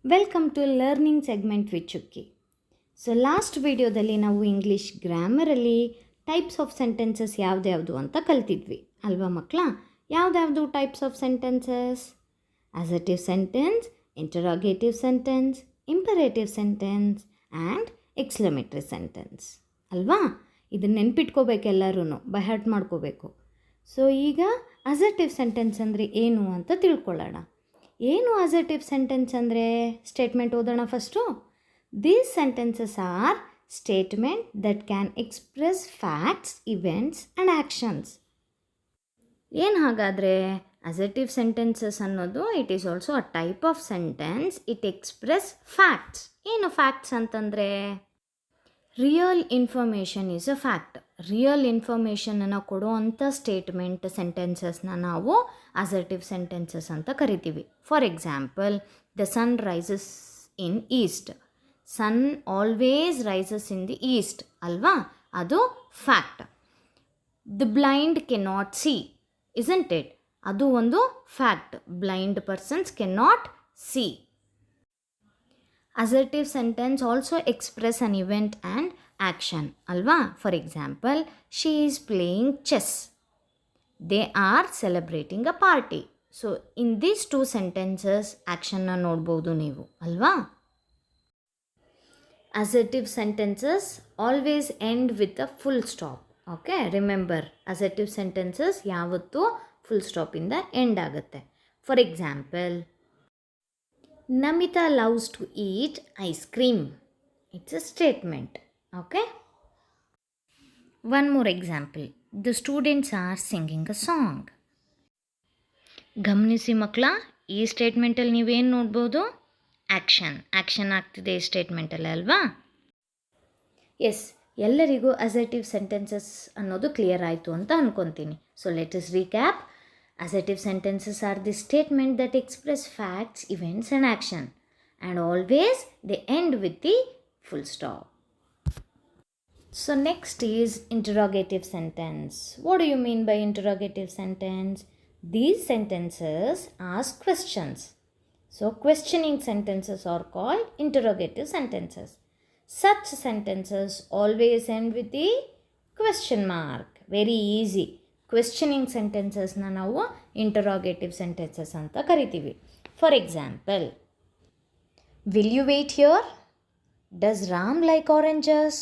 Welcome to learning segment with Chukki. So last ವಿಡಿಯೋದಲ್ಲಿ ನಾವು English ಗ್ರಾಮರಲ್ಲಿ ಟೈಪ್ಸ್ ಆಫ್ ಸೆಂಟೆನ್ಸಸ್ ಯಾವ್ದ್ಯಾವುದು ಅಂತ ಕಲ್ತಿದ್ವಿ ಅಲ್ವಾ ಮಕ್ಕಳ? ಯಾವ್ದ್ಯಾವುದು types of sentences? Assertive sentence, interrogative sentence, imperative sentence and exclamatory sentence ಅಲ್ವಾ? ಇದನ್ನು ನೆನ್ಪಿಟ್ಕೋಬೇಕೆಲ್ಲರೂ, ಬೈ ಹಾರ್ಟ್ ಮಾಡ್ಕೋಬೇಕು. ಸೊ ಈಗ ಅಸರ್ಟಿವ್ ಸೆಂಟೆನ್ಸ್ ಅಂದರೆ ಏನು ಅಂತ ತಿಳ್ಕೊಳ್ಳೋಣ. ಏನು ಅಸರ್ಟಿವ್ ಸೆಂಟೆನ್ಸ್ ಅಂದರೆ? ಸ್ಟೇಟ್ಮೆಂಟ್ ಓದೋಣ first. These sentences are statement that can express facts, events and actions. ಏನು ಹಾಗಾದರೆ ಅಸರ್ಟಿವ್ ಸೆಂಟೆನ್ಸಸ್ ಅನ್ನೋದು it is also a type of sentence. It express facts. ಏನು ಫ್ಯಾಕ್ಟ್ಸ್ ಅಂತಂದರೆ real information is a fact. Real ಇನ್ಫಾರ್ಮೇಷನನ್ನು ಕೊಡುವಂಥ statement ಸೆಂಟೆನ್ಸಸ್ನ ನಾವು assertive sentences ಅಂತ ಕರಿತೀವಿ. For example, the sun rises in east. Sun always rises in the east ಅಲ್ವಾ? ಅದು fact. The blind cannot see, isn't it? ಅದು ಒಂದು fact. Blind persons cannot see. Assertive sentence also express an event and action ಅಲ್ವಾ? For example, she is playing chess. They are celebrating a party. So in these two sentences ಆ್ಯಕ್ಷನ್ನ ನೋಡ್ಬೋದು ನೀವು ಅಲ್ವಾ? Assertive sentences always end with a full stop. Okay, remember, assertive sentences ಯಾವತ್ತೂ full ಸ್ಟಾಪಿಂದ end ಆಗುತ್ತೆ. For example, Namita loves to eat ice cream. It's a statement. Okay. One more example. The students are singing a song. ಗಮನಿಸಿ ಮಕ್ಕಳ, ಈ ಸ್ಟೇಟ್ಮೆಂಟಲ್ಲಿ ನೀವೇನು ನೋಡ್ಬೋದು? Action ಆಗ್ತಿದೆ ಈ ಸ್ಟೇಟ್ಮೆಂಟಲ್ಲಿ ಅಲ್ವಾ? ಎಸ್, ಎಲ್ಲರಿಗೂ ಅಸರ್ಟಿವ್ ಸೆಂಟೆನ್ಸಸ್ ಅನ್ನೋದು ಕ್ಲಿಯರ್ ಆಯಿತು ಅಂತ ಅಂದ್ಕೊತೀನಿ. So let us recap. Assertive sentences are the statement that express facts, events and action, and always they end with the full stop. So next is interrogative sentence. What do you mean by interrogative sentence? These sentences ask questions. So questioning sentences are called interrogative sentences. Such sentences always end with the question mark. Very easy. Questioning ಸೆಂಟೆನ್ಸಸ್ನ ನಾವು interrogative sentences ಅಂತ ಕರಿತೀವಿ. For example, will you wait here? Does Ram like oranges?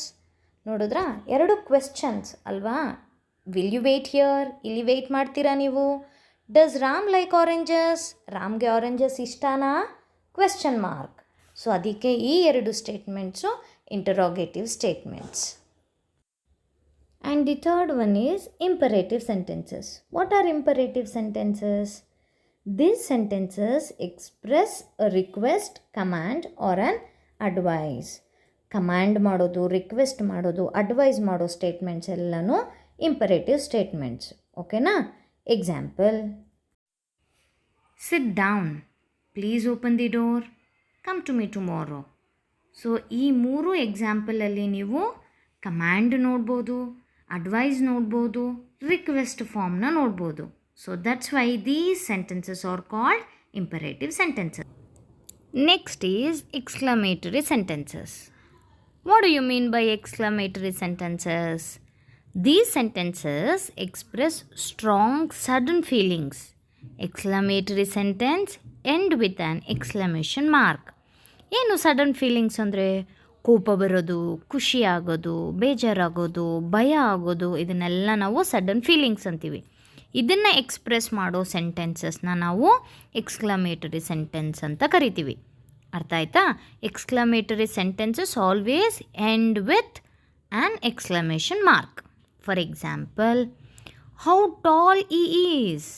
ನೋಡಿದ್ರಾ, ಎರಡು questions ಅಲ್ವಾ? Will you wait here, ಇಲ್ಲಿ wait ಮಾಡ್ತೀರಾ ನೀವು? ಡಸ್ ರಾಮ್ ಲೈಕ್ ಆರೆಂಜಸ್, ರಾಮ್ಗೆ ಆರೆಂಜಸ್ ಇಷ್ಟನಾ? Question mark. ಸೊ ಅದಕ್ಕೆ ಈ ಎರಡು statements interrogative statements. And the third one is imperative sentences. What are imperative sentences? These sentences express a request, command or an advice. Command ಮಾಡೋದು, request ಮಾಡೋದು, advice ಮಾಡೋ statements ಎಲ್ಲನೂ imperative statements. ಓಕೆನಾ? Example, sit down, please open the door, come to me tomorrow. So ಈ ಮೂರು ಎಕ್ಸಾಂಪಲಲ್ಲಿ ನೀವು command ನೋಡ್ಬೋದು, advice ನೋಡ್ಬೋದು, ರಿಕ್ವೆಸ್ಟ್ ಫಾರ್ಮ್ನ ನೋಡ್ಬೋದು. So that's why these sentences are called imperative sentences. Next is exclamatory sentences. What do you mean by exclamatory sentences? These sentences express strong sudden feelings. Exclamatory sentence end with an exclamation mark. ಏನು sudden feelings ಅಂದರೆ? ಕೋಪ ಬರೋದು, ಖುಷಿ ಆಗೋದು, ಬೇಜಾರಾಗೋದು, ಭಯ ಆಗೋದು, ಇದನ್ನೆಲ್ಲ ನಾವು ಸಡನ್ ಫೀಲಿಂಗ್ಸ್ ಅಂತೀವಿ. ಇದನ್ನು ಎಕ್ಸ್ಪ್ರೆಸ್ ಮಾಡೋ ಸೆಂಟೆನ್ಸಸ್ನ ನಾವು ಎಕ್ಸ್ಕ್ಲಮೇಟರಿ ಸೆಂಟೆನ್ಸ್ ಅಂತ ಕರಿತೀವಿ. ಅರ್ಥ ಆಯ್ತಾ? Exclamatory sentences always end with an exclamation mark. For example, how tall he is?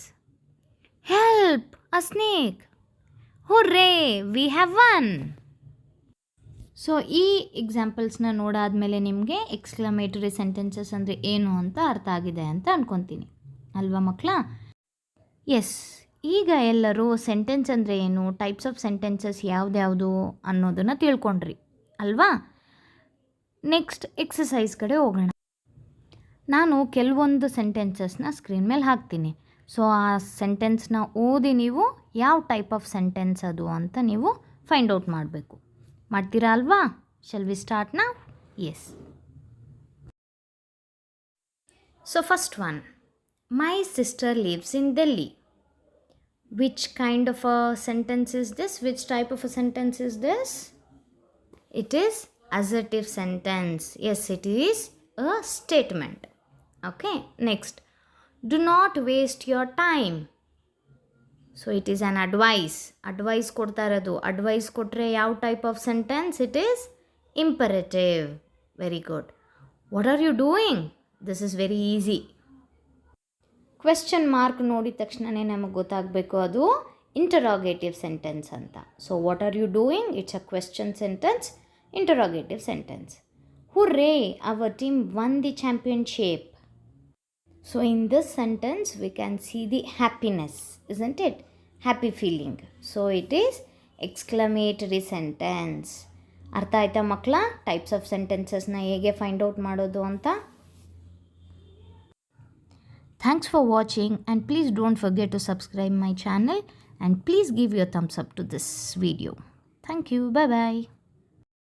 Help, a snake. Hurray, we have won. So ಈ ಎಕ್ಸಾಂಪಲ್ಸ್ನ ನೋಡಾದಮೇಲೆ ನಿಮಗೆ ಎಕ್ಸ್ಕ್ಲಮೇಟರಿ ಸೆಂಟೆನ್ಸಸ್ ಅಂದರೆ ಏನು ಅಂತ ಅರ್ಥ ಆಗಿದೆ ಅಂತ ಅಂದ್ಕೊತೀನಿ ಅಲ್ವಾ ಮಕ್ಕಳ? ಎಸ್, ಈಗ ಎಲ್ಲರೂ ಸೆಂಟೆನ್ಸ್ ಅಂದರೆ ಏನು, ಟೈಪ್ಸ್ ಆಫ್ ಸೆಂಟೆನ್ಸಸ್ ಯಾವ್ದ್ಯಾವುದು ಅನ್ನೋದನ್ನು ತಿಳ್ಕೊಂಡ್ರಿ ಅಲ್ವಾ? ನೆಕ್ಸ್ಟ್ ಎಕ್ಸಸೈಸ್ ಕಡೆ ಹೋಗೋಣ. ನಾನು ಕೆಲವೊಂದು ಸೆಂಟೆನ್ಸಸ್ನ ಸ್ಕ್ರೀನ್ ಮೇಲೆ ಹಾಕ್ತೀನಿ. ಸೊ ಆ ಸೆಂಟೆನ್ಸ್ನ ಓದಿ ನೀವು ಯಾವ ಟೈಪ್ ಆಫ್ ಸೆಂಟೆನ್ಸ್ ಅದು ಅಂತ ನೀವು ಫೈಂಡ್ ಔಟ್ ಮಾಡಬೇಕು. ಮಾಡ್ತೀರಾ ಅಲ್ವಾ? Shall we start now? Yes. So first one, my sister lives in Delhi. Which kind of a sentence is this? Which type of a sentence is this? It is assertive sentence. Yes, it is a statement. Okay, next. Do not waste your time. So it is an advice. Advice ಕೊಡ್ತಾ ಇರೋದು. Advice ಕೊಟ್ಟರೆ ಯಾವ type of sentence? It is imperative. Very good. What are you doing? This is very easy. Question mark ನೋಡಿದ ತಕ್ಷಣವೇ ನಮಗೆ ಗೊತ್ತಾಗಬೇಕು ಅದು interrogative sentence ಅಂತ. So what are you doing? It's a question sentence, interrogative sentence. Hurray, our team won the championship. So in this sentence we can see the happiness, isn't it? Happy feeling. So it is exclamatory sentence. ಅರ್ಥ ಆಯ್ತಾ ಮಕ್ಕಳ? Types of ಸೆಂಟೆನ್ಸಸ್ನ ಹೇಗೆ find out ಮಾಡೋದು ಅಂತ. Thanks for watching, and please don't forget to subscribe my channel, and please give your thumbs up to this video. Thank you. Bye bye.